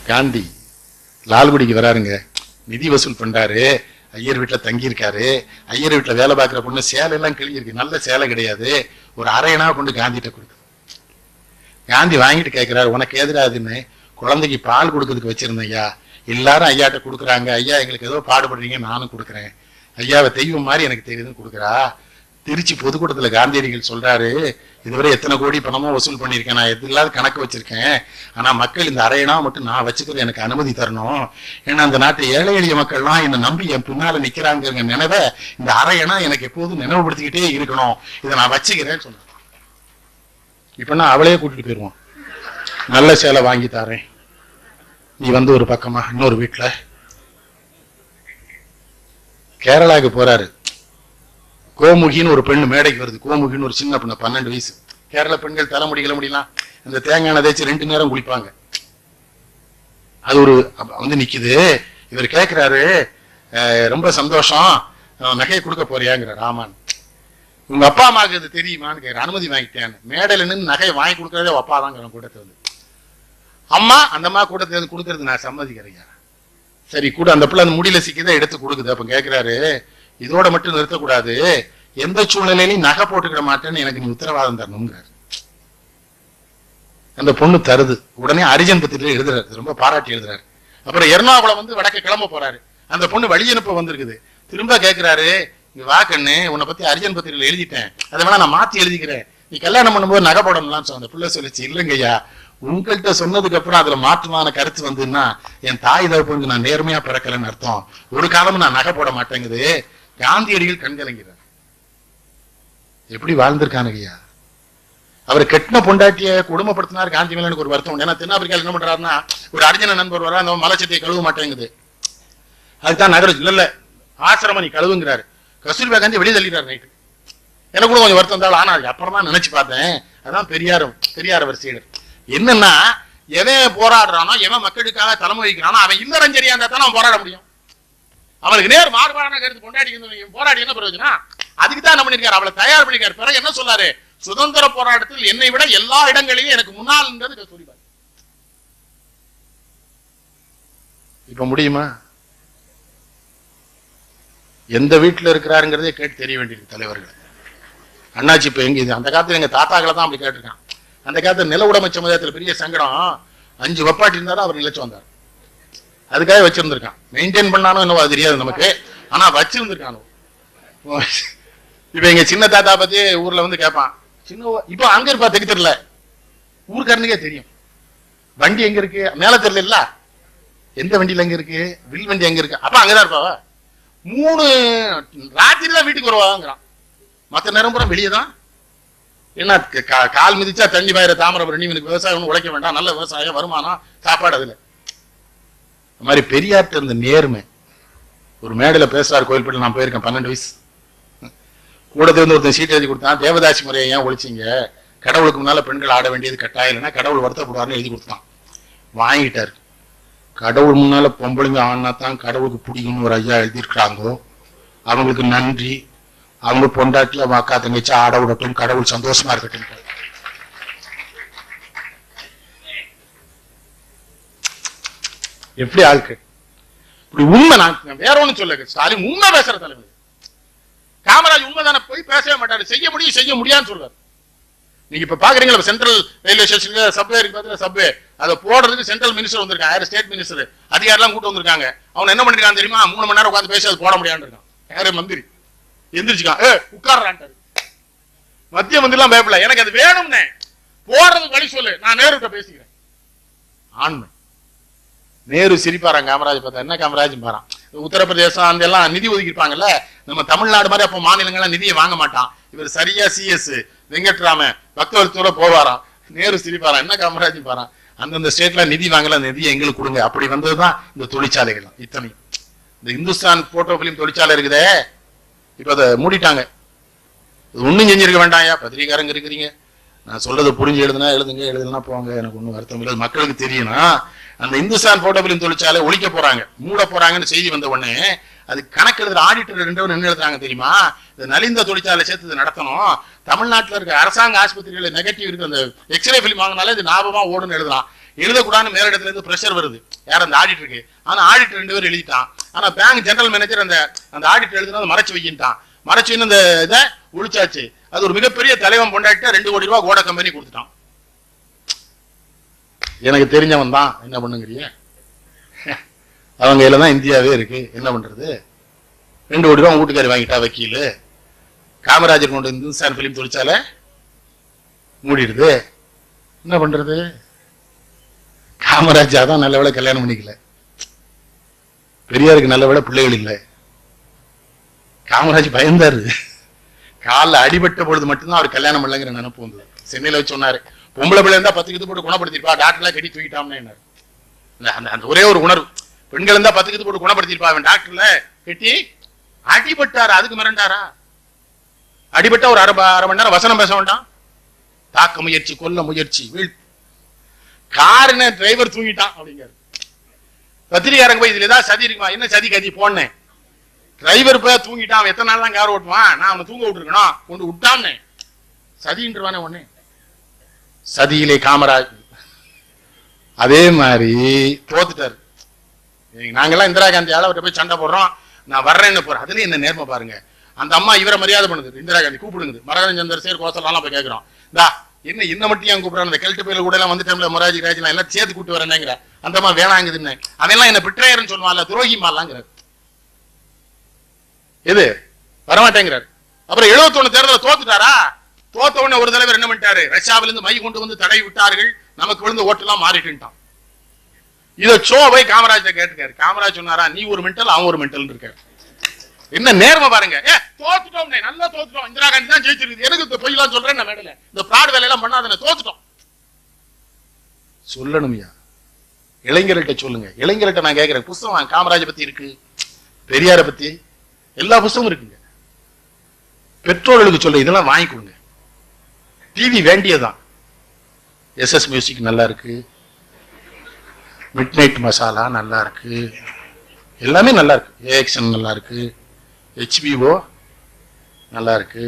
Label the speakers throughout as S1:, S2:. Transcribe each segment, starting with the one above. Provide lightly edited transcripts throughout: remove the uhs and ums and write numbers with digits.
S1: காந்தி லால்குடிக்கு வராருங்க, நிதி வசூல் பண்றாரு. ஐயர் வீட்டுல தங்கி இருக்காரு. ஐயர் வீட்டுல வேலை பார்க்கிற பொண்ணு சேலை எல்லாம் கிழிஞ்சிருக்கு, நல்ல சேலை கிடையாது. ஒரு அரையனா கொண்டு காந்திட்ட கொடுக்கு. காந்தி வாங்கிட்டு கேட்கிறாரு, உனக்கு எதிராதுன்னு. குழந்தைக்கு பால் கொடுக்கறதுக்கு வச்சிருந்தேன் ஐயா, எல்லாரும் ஐயாட்ட கொடுக்குறாங்க. ஐயா எங்களுக்கு ஏதோ பாடுபடுறீங்க, நானும் கொடுக்குறேன். ஐயாவை தெய்வம் மாதிரி எனக்கு தெரியுதுன்னு கொடுக்குறா. திருச்சி பொதுக்கூட்டத்துல காந்தியடிகள் சொல்றாரு, இதுவரை எத்தனை கோடி பணமோ வசூல் பண்ணியிருக்கேன், நான் எதில்லாத கணக்கு வச்சிருக்கேன். ஆனா மக்கள் இந்த அரையனா மட்டும் நான் வச்சுக்கிறது எனக்கு அனுமதி தரணும். ஏன்னா அந்த நாட்டு ஏழை எளிய மக்கள்லாம் என்னை நம்பி என் பின்னால நிக்கிறாங்க நினைவை இந்த அரையனா எனக்கு எப்போதும் நினைவுபடுத்திக்கிட்டே இருக்கணும், இதை நான் வச்சுக்கிறேன்னு சொன்னேன். இப்ப நான் அவளையே கூட்டிட்டு போயிருவோம், நல்ல சேலை வாங்கி தரேன், நீ வந்து ஒரு பக்கமா இன்னொரு வீட்டுல. கேரளாவுக்கு போறாரு. கோமுகின்னு ஒரு பெண்ணு மேடைக்கு வருது. கோமுகின்னு ஒரு சின்ன பொண்ணு, 12 வயசு. கேரள பெண்கள் தலைமுடி கிளமுடிலாம் அந்த தேங்காய் தேய்ச்சி 2 நேரம் குளிப்பாங்க. அது ஒரு வந்து நிக்குது. இவர் கேட்கிறாரு, ரொம்ப சந்தோஷம், நகையை கொடுக்க போறியாங்கிற. ராமான், உங்க அப்பா அம்மாவுக்கு இது தெரியுமான்னு கேட்கிற. அனுமதி வாங்கிட்டேன். மேடையில நின்று நகையை வாங்கி கொடுக்கறதே அப்பா தாங்க கூட்டத்தை வந்து. அம்மா அந்த அம்மா கூட்டத்தை வந்து கொடுக்கறது நான் சம்மதிக்கிறேன். சரி கூட அந்த பிள்ளை அந்த முடியல சிக்கிதான் எடுத்து கொடுக்குது. அப்ப கேட்கிறாரு, இதோட மட்டும் நிறுத்தக்கூடாது, எந்த சூழ்நிலையிலையும் நகை போட்டுக்கிட மாட்டேன்னு எனக்கு நீ உத்தரவாதம் தரணுங்கிறாரு. அந்த பொண்ணு தருது. உடனே அரிஜன் பத்திரிகையில எழுதுறாரு, ரொம்ப பாராட்டி எழுதுறாரு. அப்புறம் எர்ணாகுளம் வந்து வடக்கு கிளம்ப போறாரு. அந்த பொண்ணு வழி அனுப்ப வந்திருக்குது. திரும்ப கேட்கிறாரு, இங்க வா கண்ணு, உன்னை பத்தி அரிஜன் பத்திரிகையில எழுதிட்டேன், அதை வேணா நான் மாத்தி எழுதிக்கிறேன், நீ கல்யாணம் பண்ணும்போது நகை போடணும்லாம் சொன்ன. அந்த பிள்ளை சொல்லிச்சு, இல்லைங்கய்யா, உங்கள்கிட்ட சொன்னதுக்கு அப்புறம் அதுல மாற்றமான கருத்து வந்துன்னா என் தாய் தகப்பனுக்கு நான் நேர்மையா பிறக்கலன்னு அர்த்தம். ஒரு காலமும் நான் நகை போட மாட்டேங்குது. காந்தியடிகள் கண்கலங்கிறார். எப்படி வாழ்ந்திருக்கானுங்கய்யா. அவர் கெட்டின பொண்டாட்டிய குடும்பப்படுத்தினார். காந்தி மேல எனக்கு ஒரு வருத்தம் உண்டு. ஏன்னா தென்னாப்பிரிக்கால என்ன பண்றாருன்னா, ஒரு அர்ஜுன நண்பர் வர, அந்த மலைச்சத்தையை கழுவ மாட்டேங்குது. அதுதான் நகர இல்ல ஆசிரமம் நீ கழுவுங்கிறாரு. கஸ்தூரிபா காந்தி வெளியே தள்ளிடுறாரு நைட்டு. எனக்கு கூட கொஞ்சம் வருத்தம் இருந்தாலும், ஆனா அப்புறம் தான் நினைச்சு பார்த்தேன், அதான் பெரியார் வரிசையினர். என்னன்னா, எவன் போராடுறானோ, எவன் மக்களுக்காக தலைமை வைக்கிறானோ, அவன் இல்லறஞ்சரியா இருந்தா தான் அவன் போராட முடியும். அவனுக்கு நேர் மாறுபாடான கருத்து கொண்டாடி போராடி என்ன பிரயோஜனம்? அதுக்கு தான் என்ன பண்ணிருக்காரு, அவளை தயார் பண்ணிருக்காரு. பிறகு என்ன சொல்லாரு, சுதந்திர போராட்டத்தில் என்னை விட எல்லா இடங்களிலும் எனக்கு முன்னால் இருந்தது கஸ்தூரிபா. இப்ப முடியுமா? எந்த வீட்டுல இருக்கிறாருங்கிறதே கேட்டு தெரிய வேண்டியிருக்கு தலைவர்கள். அண்ணாச்சி இப்ப எங்க அந்த காலத்துல எங்க தாத்தாக்களை தான் அப்படி கேட்டிருக்கான். அந்த காலத்துல நில உடைமை சமுதாயத்துல பெரிய சங்கடம், 5 வெப்பாட்டி இருந்தாலும் அவர் நிலைச்சு வந்தார். அதுக்காக வச்சிருந்திருக்கான். மெயின்டைன் பண்ணானோ என்னவோ அது தெரியாது நமக்கு, ஆனா வச்சிருந்திருக்கானோ. இப்ப எங்க சின்ன தாத்தா பத்தி ஊர்ல வந்து கேட்பான், சின்ன இப்ப அங்க இருப்பா தெக்கு தெரியல, ஊருக்காரனுக்கே தெரியும். வண்டி எங்க இருக்கு மேல தெரியல இல்ல, எந்த வண்டியில எங்க இருக்கு, வில் வண்டி எங்க இருக்கு, அப்ப அங்கதான் இருப்பாவ. 3 ராத்திரி தான் வீட்டுக்கு வருவாங்கிறான். மத்த நேரம் பூரா வெளியே தான். ஏன்னா கால் மிதிச்சா தண்ணி பாயிர தாமிரபரணி, இவனுக்கு விவசாயம் உழைக்க வேண்டாம், நல்ல விவசாயம், வருமானம், சாப்பாடு. அதுல இந்த மாதிரி பெரியார்ட்ட இருந்த நேர்மை. ஒரு மேடையில பேசுறாரு கோயில்பட்டியில், நான் போயிருக்கேன், 12 வயசு. கூடத்துல இருந்து ஒருத்தன் சீட் எழுதி கொடுத்தான், தேவதாசி முறையை ஏன் ஒழிச்சிங்க, கடவுளுக்கு முன்னால பெண்கள் ஆட வேண்டியது கட்டாயம் இல்லைன்னா கடவுள் வருத்தப்படுவார்னு எழுதி கொடுத்தான். வாங்கிட்டாரு. கடவுள் முன்னால பொம்பளைங்க ஆனா தான் கடவுளுக்கு பிடிக்கும்னு ஒரு ஐயா எழுதியிருக்கிறாங்கோ, அவங்களுக்கு நன்றி, அவங்க பொண்டாட்டில அக்கா தங்கச்சி ஆட விடட்டும், கடவுள் சந்தோஷமா இருக்கட்டும். எப்படி ஆளுக்கு இப்படி உண்மை? நான் வேற ஒண்ணு சொல்ல, ஸ்டாலின் உண்மை பேசுற தலைவர். காமராஜ் உண்மைதானே, போய் பேசவே மாட்டாரு, செய்ய முடியான்னு சொல்றாரு. நீங்க இப்ப பாக்குறீங்களா, சென்ட்ரல் ரயில்வே ஸ்டேஷனுக்கு சப்வே இருக்கு பாத்தீங்களா, சப்வே அதை போடுறதுக்கு சென்ட்ரல் மினிஸ்டர் வந்திருக்காங்க, ஸ்டேட் மினிஸ்டர் அதிகாரிலாம் கூட்டு வந்திருக்காங்க. அவன் என்ன பண்ணிருக்கான் தெரியுமா, 3 மணி நேரம் உட்காந்து பேசி அது போட முடியான்னு இருக்கான். யாரு மந்திரி எந்திரிச்சுக்கான், உட்கார்றான்ட்டாரு. மத்திய மந்திரி எல்லாம் பயப்படல, எனக்கு அது வேணும்னே, போடுறதுக்கு வழி சொல்லு, நான் நேருகிட்ட பேசிக்கிறேன். ஆண்மை. நேரு சிரிப்பாரான் காமராஜ் பார்த்தா, என்ன காமராஜ் பாரான், உத்தரப்பிரதேசம் அந்த எல்லாம் நிதி ஒதுக்கிருப்பாங்கல்ல, நம்ம தமிழ்நாடு மாதிரி அப்ப மாநிலங்கள்லாம் நிதியை வாங்க மாட்டான். இவர் சரியா சிஎஸ் வெங்கட்ராம பக்தவர்த்தோட போவாராம். நேரு சிரிப்பாரான், என்ன காமராஜ் பாரான், அந்தந்த ஸ்டேட்ல நிதி வாங்கல, நிதியை எங்களுக்கு கொடுங்க. அப்படி வந்ததுதான் இந்த தொழிற்சாலைகள் இத்தனையும். இந்த இந்துஸ்தான் போட்டோ பிலிம் தொழிற்சாலை இருக்குதே, இப்ப அதை மூடிட்டாங்க. ஒன்னும் செஞ்சிருக்க வேண்டாம்யா, பத்திரிகாரங்க இருக்கிறீங்க, நான் சொல்றது புரிஞ்சு எழுதுனா எழுதுங்க, எழுதுனா போங்க, எனக்கு ஒன்றும் வருத்தம் இல்லை. மக்களுக்கு தெரியும்னா அந்த இந்துஸ்தான் போட்டோ பிலிம் தொழிற்சாலை ஒழிக்க போறாங்க, மூட போறாங்கன்னு செய்தி வந்த உடனே அது கணக்கு எழுதுற ஆடிட்டர் 2 என்ன எழுதுறாங்க தெரியுமா, இந்த நலிந்த தொழிற்சாலை சேர்த்து நடத்தணும், தமிழ்நாட்டில் இருக்க அரசாங்க ஆஸ்பத்திரிகள் நெகட்டிவ் இருக்கு, அந்த எக்ஸ்ரே பிலிம் வாங்கினாலே இது ஞாபகமா ஓடுன்னு எழுதலாம். எழுதக்கூடாதுன்னு மேலிடத்துல இருந்து பிரஷர் வருது, யார் அந்த ஆடிட்டருக்கு. ஆனா ஆடிட்டர் 2 பேர் எழுதிட்டான். ஆனா பேங்க் ஜெனரல் மேனேஜர் அந்த ஆடிட்டர் எழுதுனதை மறைச்சு வைக்கிட்டான். மறைச்சு இந்த இதை ஒழிச்சாச்சு. அது ஒரு மிகப்பெரிய தலைவன் கொண்டாடிட்டு 2 கோடி ரூபாய் கோட கம்பெனி கொடுத்துட்டான். எனக்கு தெரிஞ்சவன் தான். என்ன பண்ணுங்கிறிய, அவங்க கையில தான் இந்தியாவே இருக்கு. என்ன பண்றது? 2 கோடி ரூபாய் வீட்டுக்காரி வாங்கிட்டா வக்கீல். காமராஜர் கொண்டு இந்துஸ்தான் பிலிம் தொழிற்சாலை மூடிடுது. என்ன பண்றது? காமராஜா தான் நல்ல வேளை கல்யாணம் பண்ணிக்கல, பெரியாருக்கு நல்ல வேளை பிள்ளைகள் இல்லை. காமராஜ் பயந்தாரு. காலில் அடிபட்ட பொழுது மட்டும்தான் அவர் கல்யாணம் பண்ணலங்கிற நினைப்பு வந்தது. சென்னையில வச்சு சொன்னாரு, பொம்பளை பிள்ளை இருந்தா 10 போட்டு குணப்படுத்திருப்பா, டாக்டர்லாம் கட்டி தூக்கிட்டான்னு. அந்த ஒரே ஒரு உணர்வு. பெண்கள் இருந்தா 10 போட்டு குணப்படுத்திருப்பா, அவன் டாக்டர்ல கட்டி அடிபட்டாரா? அதுக்கு மிரண்டாரா? அடிபட்ட ஒரு அரை மணி நேரம் வசனம் பேச வேண்டாம். தாக்க முயற்சி, கொல்ல முயற்சி, வீழ். காருன்னு டிரைவர் தூங்கிட்டான் அப்படிங்கிறாரு. பத்திரிகாரங்க போய் இதுல ஏதாவது சதி இருக்குமா? என்ன சதி கதி போனேன். டிரைவர் போய் தூங்கிட்டான். எத்தனை நாள் தான் கார் ஓட்டுவான்? நான் அவனை தூங்க விட்டுருக்கணும். கொண்டு விட்டான்னு சதின்றானே ஒண்ணு. சதியிலே காமராஜ். அதே மாதிரி தோத்துட்டாரு. நாங்கெல்லாம் இந்திரா காந்தி அவர்கிட்ட போய் சண்டை போடுறோம், நான் வர்றேன்னு போறேன். அதுல என்ன நேர்மை பாருங்க. அந்த அம்மா இவரை மரியாதை பண்ணுது, இந்திரா காந்தி கூப்பிடுங்க. மரகன் சந்திரசேகர் கோசலாம் போய் கேட்கிறோம், என்ன மட்டும் ஏன் கூப்பிடுறான்? அந்த கெல்ட்டு பயில கூட எல்லாம் வந்து டைம்ல மொராஜி ராஜ்லாம் எல்லாம் சேர்த்து கூப்பிட்டு வரேங்கிற. அந்த அம்மா வேணாங்குதுன்னு. அவெல்லாம் என்ன பிட்ரேயர்னு சொல்லுவான்ல, துரோகி மாலாங்கிறார். எது வரமாட்டேங்கிறார். அப்புறம் 71 தேர்தலில் தோத்துட்டாரா? தோத்த உடனே ஒரு தலைவர் என்ன பண்ணிட்டாரு? ரஷ்யாவிலிருந்து மை கொண்டு வந்து தடை விட்டார்கள், நமக்கு விழுந்த ஓட்டெல்லாம் மாறிட்டுட்டான். இதை சோவை காமராஜ் கேட்டுக்காரு. காமராஜ் சொன்னாரா, நீ ஒரு மென்டல் அவன் ஒரு மென்டல் இருக்காரு. என்ன நேர்மை பாருங்க. தோத்துட்டோம், நல்லா தோத்துட்டோம், இந்திரா காந்தி தான் ஜெயிச்சிருக்கு. எனக்கு பொய்யெல்லாம் சொல்றேன், மேடல இந்த பிராட் வேலையெல்லாம் பண்ணாத, தோத்துட்டோம் சொல்லணும்யா. இளைஞர்கிட்ட சொல்லுங்க. இளைஞர்கிட்ட நான் கேட்கிறேன், புஸ்தகம் காமராஜை பத்தி இருக்கு, பெரியாரை பத்தி எல்லா புஸ்தகமும் இருக்குங்க. பெற்றோர்களுக்கு சொல்ல இதெல்லாம் வாங்கி கொடுங்க. டிவி வேண்டியதான். SS மியூசிக் நல்லா இருக்கு, மிட் நைட் மசாலா நல்லா இருக்கு, எல்லாமே நல்லா இருக்கு. AXN நல்லா இருக்கு, HBO நல்லா இருக்கு.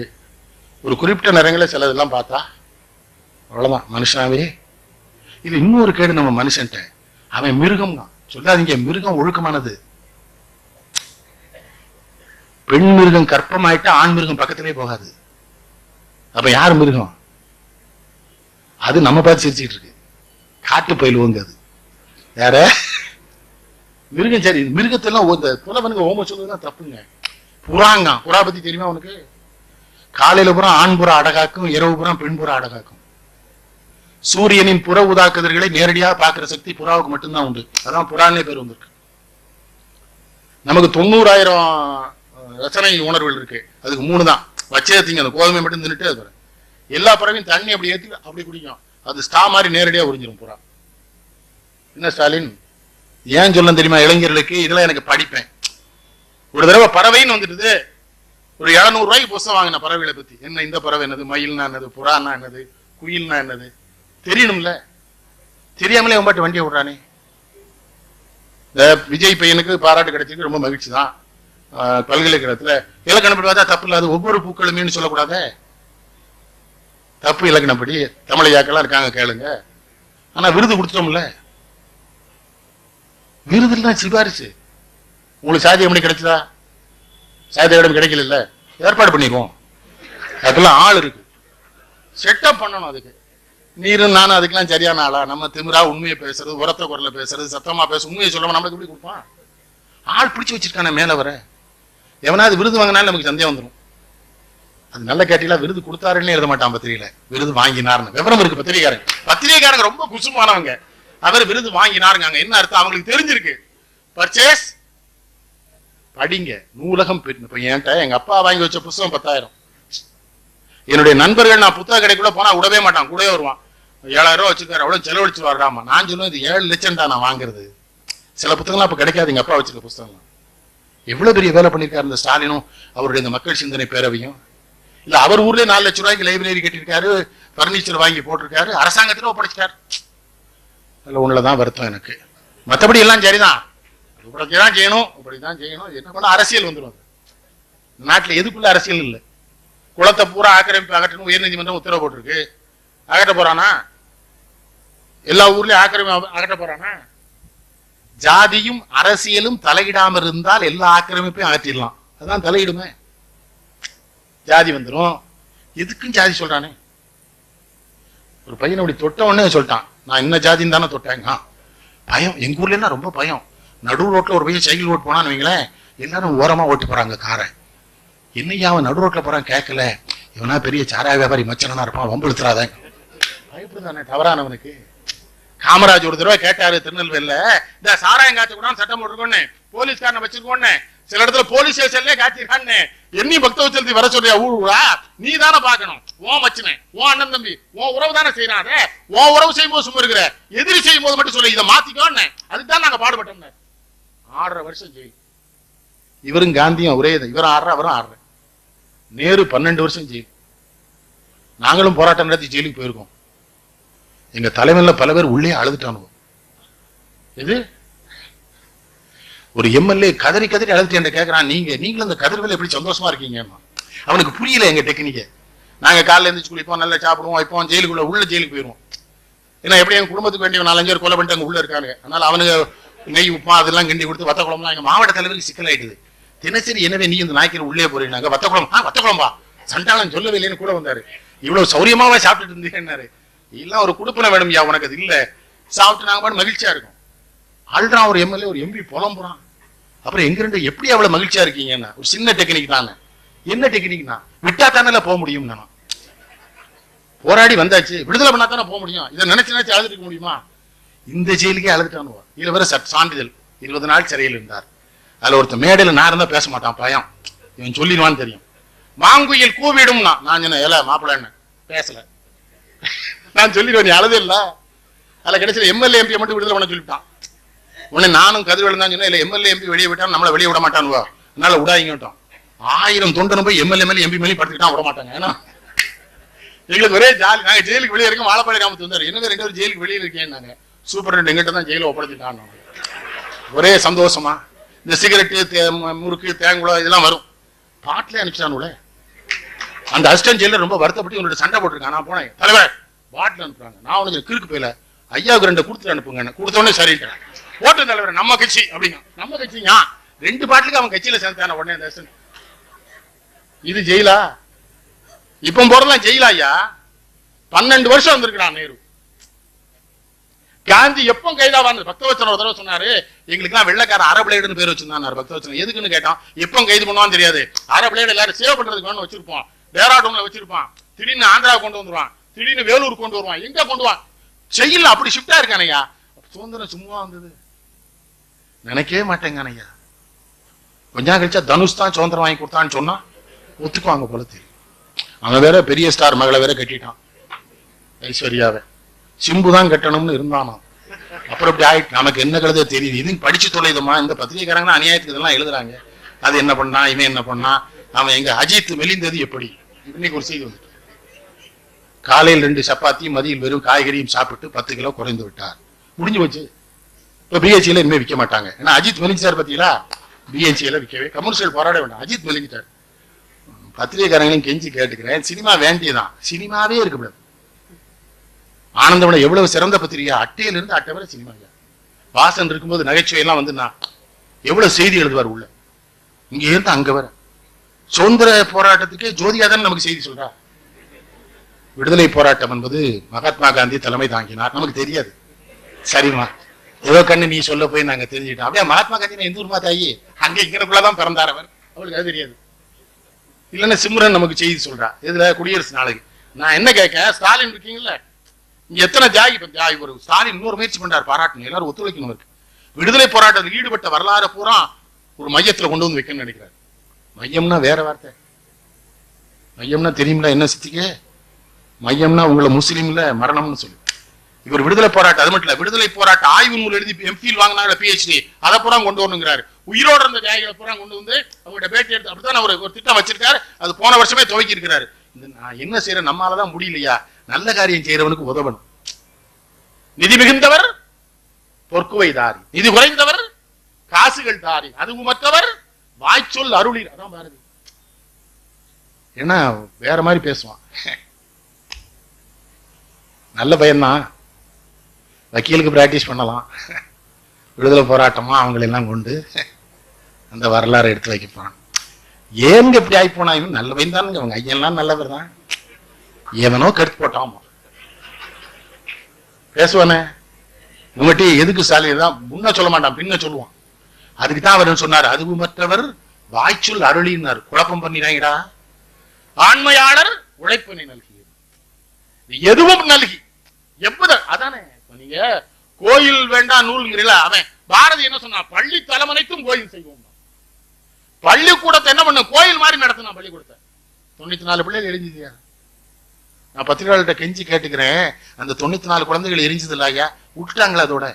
S1: ஒரு குறிப்பிட்ட நேரங்களில் சிலதெல்லாம் பார்த்தா அவ்வளவுதான் மனுஷனாவே. இது இன்னொரு கேடு நம்ம மனுஷன்ட்ட, அவன் மிருகம் தான் சொல்லாதீங்க. மிருகம் ஒழுக்கமானது. பெண் மிருகம் கற்பமாயிட்டு ஆண் மிருகம் பக்கத்திலே போகாது. அப்ப யார் மிருகம்? அது நம்ம பார்த்து சிரிச்சுட்டு இருக்கு. காட்டு பயிலுவோங்க. அது யார மிருகம். சரி, மிருகத்தெல்லாம் புலவனுங்க ஓம சொல்லுதான் தப்புங்க. புறாங்க. புறா பத்தி தெரியுமா உனக்கு? காலையில புறா ஆண் புறா அடகாக்கும், இரவு புறா பெண் புறா அடகாக்கும். சூரியனின் புற ஊதா கதிர்களை நேரடியாக பார்க்கிற சக்தி புறாவுக்கு மட்டும்தான் உண்டு. அதான் புறானே பேர் வந்திருக்கு. நமக்கு 90,000 ரசனை உணர்வுகள் இருக்கு. அதுக்கு 3 தான். வச்சே திங்க, அந்த கோதுமை மட்டும் தின்னுட்டு அது எல்லா பறவையும் தண்ணி அப்படி ஏற்றி அப்படி குடிக்கும். அது ஸ்டா மாதிரி நேரடியாக உறிஞ்சிடும் புறா. என்ன ஸ்டாலின் ஏன் சொல்ல தெரியுமா இளைஞர்களுக்கு? இதெல்லாம் எனக்கு படிப்பேன். ஒரு தடவை பறவைன்னு வந்துட்டு ஒரு 700 ரூபாய்க்கு புஸ்தகம் வாங்கின பறவைகளை பத்தி. என்ன இந்த பறவை என்னது, மயில்னா என்னது, புறான்னா என்னது, குயில்னா என்னது தெரியணும்ல. தெரியாமலே பாட்டு வண்டியை விடுறானே. இந்த விஜய் பையனுக்கு பாராட்டு கிடைச்சிருக்கு, ரொம்ப மகிழ்ச்சி தான். பல்கலைக்கழகத்துல இலக்கணப்படி பார்த்தா தப்பு இல்லாது. ஒவ்வொரு பூக்களுமேன்னு சொல்லக்கூடாத, தப்பு இலக்கணப்படி. தமிழையாக்கெல்லாம் இருக்காங்க கேளுங்க. ஆனா விருது கொடுத்துட்டோம்ல. விருதுலாம் சிபாரிசு. உங்களுக்கு சாதி எப்படி கிடைச்சதா? சாதி இடம் கிடைக்கல, ஏற்பாடு பண்ணிடுவோம். அதுக்கெல்லாம் ஆள் இருக்கு, செட்டப் பண்ணணும். அதுக்கு நீரும் நானும் அதுக்கெல்லாம் சரியான ஆளா? நம்ம திமிரா உண்மையை பேசுறது, உரத்த குரல பேசுறது, சத்தமா பேச, உண்மையை சொல்லாம நம்மளுக்கு எப்படி கொடுப்பான்? ஆள் பிடிச்சு வச்சிருக்கான மேல வர. எவனாவது விருது வாங்கினாலும் நமக்கு சந்தேகம் வந்துடும். அது நல்ல கேட்டீங்களா? விருது கொடுத்தாருன்னு எழுத மாட்டான் பத்திரிகையில, விருது வாங்கினார்னு விவரம் இருக்கு. பத்திரிகைக்காரங்க ரொம்ப குசுமானவங்க. அவர் விருது வாங்கினாருங்க, என்ன அர்த்தம் அவங்களுக்கு தெரிஞ்சிருக்கு. பர்ச்சேஸ் படிங்க, நூலகம். இப்ப என்கிட்ட எங்க அப்பா வாங்கி வச்ச புத்தகம் 10,000. என்னுடைய நண்பர்கள் நான் புத்தக கடைக்குள்ள போனா விடவே மாட்டான், கூடவே வருவான். 7,000 ரூபாய் வச்சிருக்காரு, அவ்வளவு செலவழிச்சு வர்றாமா. நான் சொல்லுவேன், இது 7 லட்சம் தான் நான் வாங்குறது. சில புத்தகம்லாம் இப்ப கிடைக்காது. எங்க அப்பா வச்சிருக்க புத்தகம்லாம் எவ்வளவு பெரிய வேலை பண்ணிருக்காரு இந்த ஸ்டாலினும் அவருடைய இந்த மக்கள் சிந்தனை பேரவையும். இல்ல அவர் ஊர்லயே 4 லட்சம் ரூபாய்க்கு லைப்ரரி கட்டிருக்காரு, பர்னிச்சர் வாங்கி போட்டிருக்காரு, அரசாங்கத்துல ஒப்படைச்சிட்டாரு. அதுல ஒண்ணுலதான் வருத்தம் எனக்கு. மற்றபடி எல்லாம் சரிதான், இப்படிதான் செய்யணும், இப்படிதான் செய்யணும். என்ன பண்ண அரசியல் வந்துடும். நாட்டுல எதுக்குள்ள அரசியல் இல்லை. குளத்தை பூரா ஆக்கிரமிப்பு அகற்றணும் உயர்நீதிமன்றம் உத்தரவு போட்டிருக்கு. அகற்ற போறானா? எல்லா ஊர்லயும் ஆக்கிரமிப்பு அகற்ற போறானா? ஜாதியும் அரசியலும் தலையிடாம இருந்தால் எல்லா ஆக்கிரமிப்பையும் அகற்றிடலாம். அதான் தலையிடுமே. ஜாதி வந்துடும். எதுக்கும் ஜாதி சொல்றானே. ஒரு பையன் அப்படி தொட்ட உடனே சொல்லிட்டான், நான் என்ன ஜாதின்னு தானே தொட்டாங்க. பயம். எங்க ஊர்ல எல்லாம் ரொம்ப பயம். நடு ரோட்ல ஒரு பையன் சைக்கிள் ஓட்டு போனான்னு வைங்களேன், எல்லாரும் ஓரமா ஓட்டு போறாங்க காரை. என்னையா அவன் நடு ரோட்ல போறான் கேட்கல, இவனா பெரிய சாராய வியாபாரி மச்சனா இருப்பான், வம்புழுத்துறாத. பயப்படுதானே தவறானவனுக்கு. காமராஜ் ஒரு தடவை கேட்டாரு திருநெல்வேலியில, இந்த சாராயம் காய்ச்ச கூட சட்டம் போட்டுருக்கோன்னு, போலீஸ்காரனை வச்சிருக்கோன்னு, சில இடத்துல போலீஸ் ஸ்டேஷன்லயே காய்ச்சிருக்கான்னு, என்னி பக்தவச்சலத்தி வர சொல்றியா ஊழா? நீ தானே பாக்கணும். ஓ மச்சனே, ஓ அண்ணன் தம்பி, ஓ உறவு தானே செய்யறாத. ஓ உறவு செய்யும் போது சும்மா இருக்கிற, எதிரி செய்யும் போது மட்டும் சொல்லி இதை மாத்திக்கோன்னு. அதுதான் நாங்க பாடுபட்டோம். 6.5 வருஷம் ஜெயில். இவரும் காந்தியும் ஒரே இவரும் 6, அவரும் 6. நேரு 12 வருஷம் ஜெயில். நாங்களும் போராட்டம் நடத்தி ஜெயிலுக்கு போயிருக்கோம். எங்க தலைமையில பல பேர் உள்ளே அழுதுட்டானுங்க. இது ஒரு எம்எல்ஏ கதறி கதறி அழுதுட்டு என்ன கேட்கறான், நீங்களும் அந்த கதிர்வேல எப்படி சந்தோஷமா இருக்கீங்க? அவனுக்கு புரியல எங்க டெக்னிக்க. நாங்க காலைல இருந்து குளிப்போம், நல்லா சாப்பிடுவோம், வைப்போம், ஜெயிலுக்குள்ள உள்ள ஜெயிலுக்கு போயிருவோம். ஏன்னா எப்படி எங்க குடும்பத்துக்கு வேண்டிய 4-5 பேர் கொலை பண்ணிட்டு அங்க உள்ள இருக்காங்க. அதனால அவனுக்கு நெய் உப்பா அதெல்லாம் கிண்டி கொடுத்து வத்த குழம்புலாம் எங்க மாவட்ட தலைவருக்கு சிக்கல் ஆயிட்டுது. தினசரி எனவே நீ இந்த நாய்க்கிற உள்ளே போறீங்க, வத்த குழம்பு வத்த குழம்பா சண்டாளம் சொல்லவே இல்லைன்னு கூட வந்தாரு. இவ்வளவு சௌரியமாவே சாப்பிட்டுட்டு இருந்தீங்கன்னாரு. எல்லாம் ஒரு குடுப்பனை வேணும் யா, உனக்கு அது இல்ல. சாப்பிட்டு நாங்க பாட்டு மகிழ்ச்சியா இருக்கும். ஆள்றான் ஒரு எம்எல்ஏ, ஒரு எம்பி புலம்புறான். அப்புறம் எங்க ரெண்டு எப்படி அவ்வளவு மகிழ்ச்சியா இருக்கீங்கன்னா, ஒரு சின்ன டெக்னிக் தானே. என்ன டெக்னிக்னா, விட்டா தானே போக முடியும். நானும் போராடி வந்தாச்சு, விடுதலை பண்ணா தானே போக முடியும். இதை நினைச்சு நினைச்சு அழுதுட்டு முடியுமா? இந்த ஜெயிலுக்கே அழுதுட்டானுவா. இதுல வேற சான்றிதழ் 20 நாள் சிறையில் இருந்தார். அதுல ஒருத்த மேடையில நான் இருந்தா பேச மாட்டான், பயம். இவன் சொல்லிடுவான்னு தெரியும். மாங்குயில் கூவிடும்னா நான் சொன்ன ஏல மாப்பிள்ள பேசல. நான் சொல்லிடுவேன், நீ அழுது இல்ல. அதுல கிடைச்சல எம்எல்ஏ எம்பி மட்டும் விடுதலை பண்ண சொல்லிவிட்டான். உடனே நானும் கதிர்வேலு தான் சொன்னேன், இல்ல எம்எல்ஏ எம்பி வெளியே விட்டாலும் நம்மளை வெளியே விட மாட்டானுவா, அதனால விடாதீங்கட்டோம். 1000 தொண்டனும் போய் எம்எல்ஏ மேலே எம்பி மேலே படுத்துக்கிட்டான், விட மாட்டாங்க. ஏன்னா எங்களுக்கு ஒரே ஜாலி. நாங்க ஜெயிலுக்கு வெளியே இருக்கோம். வாழப்பாடி ராமத்து வந்தாரு, என்ன 2 பேரும் ஜெயிலுக்கு வெளியே இருக்கேன். நாங்க சூப்பர் எங்கிட்ட தான் ஜெயில ஒப்படைச்சிட்டான். ஒரே சந்தோஷமா இந்த சிகரெட்டு முறுக்கு தேங்குளம் இதெல்லாம் வரும். பாட்டிலே அனுப்பிச்சானுல. அந்த அசிஸ்டன்ட் ஜெயிலர் ரொம்ப வருத்தப்பட்டு உன்னோட சண்டை போட்டிருக்கான். நான் போனேன், தலைவர் பாட்டில் அனுப்புறாங்க. நான் உனக்கு கிறுக்கு போயில ஐயாவுக்கு 2 கொடுத்துட்டு அனுப்புங்க. கொடுத்தோடனே சரிட்டேன். ஓட்டு தலைவர் நம்ம கட்சி அப்படிங்க. நம்ம கட்சிங்க 2 பாட்டுக்கு அவன் கட்சியில சேர்ந்தான. உடனே அந்த அசிஸ்டன்ட், இது ஜெயிலா? இப்ப போறதெல்லாம் ஜெயிலா ஐயா? 12 வருஷம் வந்திருக்கிறான் நேரு. காந்தி எப்போ கைதாவான் பக்தவச்சன ஒரு தடவை சொன்னாரு, எங்களுக்கு எல்லாம் வெள்ளக்கார அரபிளேடுன்னு பேர் வச்சிருந்தாரு. பக்தவச்சனம் எதுக்குன்னு கேட்டான். எப்போ கைது பண்ணுவான்னு தெரியாது. அரபிளேடு எல்லாரும் சேவ் பண்றதுக்கு வேணும் வச்சிருப்போம். டேராடூன்ல வச்சிருப்பான். திடீர்னு ஆந்திரா கொண்டு வந்துருவான், திடீர்னு வேலூர் கொண்டு வருவான், எங்க கொண்டு வான். செயல் அப்படி ஷிஃப்டா இருக்கானையா. சுதந்திரம் சும்மா வந்தது நினைக்கவே மாட்டேங்க ஐயா. கொஞ்சம் கழிச்சா தனுஷ் தான் சுதந்திரம் வாங்கி கொடுத்தான்னு சொன்னா ஒத்துக்குவாங்க போல தெரியும். அவன் வேற பெரிய ஸ்டார் மகளை வேற கட்டிட்டான், ஐஸ்வர்யாவை. சிம்பு தான் கட்டணும்னு இருந்தானா. அப்புறம் இப்படி ஆயிட்டு நமக்கு என்ன கழுத தெரியுது. இது படிச்சு தொலைதுமா. இந்த பத்திரிகைக்காரங்க அநியாயத்துக்கு இதெல்லாம் எழுதுறாங்க. அது என்ன பண்ணா, இவன் என்ன பண்ணா, அவன் எங்க அஜித் மெலிந்தது எப்படி. இன்னைக்கு ஒரு செய்தி வந்துட்டு, காலையில் 2 சப்பாத்தி, மதியில் வெறும் காய்கறியும் சாப்பிட்டு 10 கிலோ குறைந்து விட்டார். முடிஞ்சு போச்சு. இப்ப பிஹெச்சியில இனிமே விற்க மாட்டாங்க. ஏன்னா அஜித் மெலிஞ்சார் பத்தியா. பிஹெச்சியில விற்கவே கமர்ஷியல் போராட வேண்டாம். அஜித் மெலிஞ்சிட்டார். பத்திரிகைக்காரங்களையும் கெஞ்சி கேட்டுக்கிறேன், சினிமா வேண்டியதான். சினிமாவே இருக்கக்கூடாது. ஆனந்தவிடம் எவ்வளவு சிறந்த பத்திரிகை. அட்டையில இருந்து அட்டை வரை சினிமா. வாசன் இருக்கும்போது நகைச்சுவை எல்லாம் வந்து நான் எவ்வளவு செய்தி எழுதுவார் உள்ள. இங்க இருந்து அங்க வர சுதந்திர போராட்டத்துக்கே ஜோதியா தானே நமக்கு செய்தி சொல்றா. விடுதலை போராட்டம் என்பது மகாத்மா காந்தி தலைமை தாங்கினார். நமக்கு தெரியாது. சரிமா ஏதோ கண்ணு நீ சொல்ல போய் நாங்க தெரிஞ்சுக்கிட்டோம். அப்படியே மகாத்மா காந்தி எந்த ஊர் மாதாயி அங்க இங்கனக்குள்ளதான் பிறந்தார் அவர். அவளுக்கு அது தெரியாது. இல்லைன்னா சிம்ரன் நமக்கு செய்தி சொல்றா. இதுல குடியரசு நாளைக்கு நான் என்ன கேட்க, ஸ்டாலின் இருக்கீங்கல்ல, இங்க எத்தனை தியாகி ஒரு ஸ்டாலின் இன்னொரு முயற்சி பண்றாரு, பாராட்டணும், எல்லாரும் ஒத்துழைக்கணும். இருக்கு விடுதலை போராட்டத்தில் ஈடுபட்ட வரலாறு பூரா ஒரு மையத்துல கொண்டு வந்து வைக்கணும்னு நினைக்கிறாரு. மையம்னா வேற வார்த்தை. மையம்னா தெரியுமில்ல என்ன சித்திக்க, மையம்னா உங்களை முஸ்லீம்ல மரணம்னு சொல்லு. இவர் விடுதலை போராட்டம் அது மட்டும் இல்ல, விடுதலை போராட்ட ஆய்வு நூல் எழுதி எம்ஃபில் வாங்கினாங்க, பிஹெச்டி, அதை பூரா கொண்டு வரணுங்கிறாரு. உயிரோடு இருந்த தியாகிகளை பூரா கொண்டு வந்து அவங்கள்ட்ட பேட்டி எடுத்து அப்படித்தான் அவர் ஒரு திட்டம் வச்சிருக்காரு. அது போன வருஷமே துவக்கி இருக்கிறாரு. நான் என்ன செய்யறேன், நம்மளாலதான் முடியலையா, நல்ல காரியம் செய்யறவனுக்கு உதவணும். நிதி மிகுந்தவர் பொற்குவை தாரி, நிதி குறைந்தவர் காசுகள் தாரி, அதுவும் மற்றவர் வாய்ச்சொல் அருளீர். அதான் பாரதி. ஏன்னா வேற மாதிரி பேசுவான். நல்ல பையன்தான். வக்கீலுக்கு பிராக்டிஸ் பண்ணலாம், விடுதலை போராட்டமா அவங்களெல்லாம் கொண்டு அந்த வரலாறு எடுத்து வைக்க போறான். ஏங்க இப்படி ஆகி போனா? இவன் நல்லவன் தானுங்க, அவங்க ஐயெல்லாம் நல்லவர் தான், எவனோ கருத்து போட்டான் பேசுவானே. உங்கள்கிட்ட எதுக்கு ஸ்டாலின் தான் முன்ன சொல்ல மாட்டான், பின்ன சொல்லுவான். அதுக்குதான் அவர் சொன்னார், அதுவும் மற்றவர் வாய்ச்சொல் அருளினார். குழப்பம் பண்ணிடாங்கடா. ஆண்மையாளர் உழைப்பினை நல்கி, எதுவும் நல்கி எப்போது அதானே. நீங்க கோயில் வேண்டாம் நூல்கிறீங்களா? அவன் பாரதி என்ன சொன்னா, பள்ளி தலைமனைக்கும் கோயில் செய்வோம். பள்ளிக்கூடத்தை என்ன பண்ண கோயில் மாதிரி நடத்தினா பள்ளிக்கூடத்தை. 94 பிள்ளைகள் எரிஞ்சுதியா? நான் பத்திரிகையாளர்கிட்ட கெஞ்சி கேட்டுக்கிறேன், அந்த 94 குழந்தைகள் எரிஞ்சது இல்லையா, விட்டுட்டாங்களா? அதோட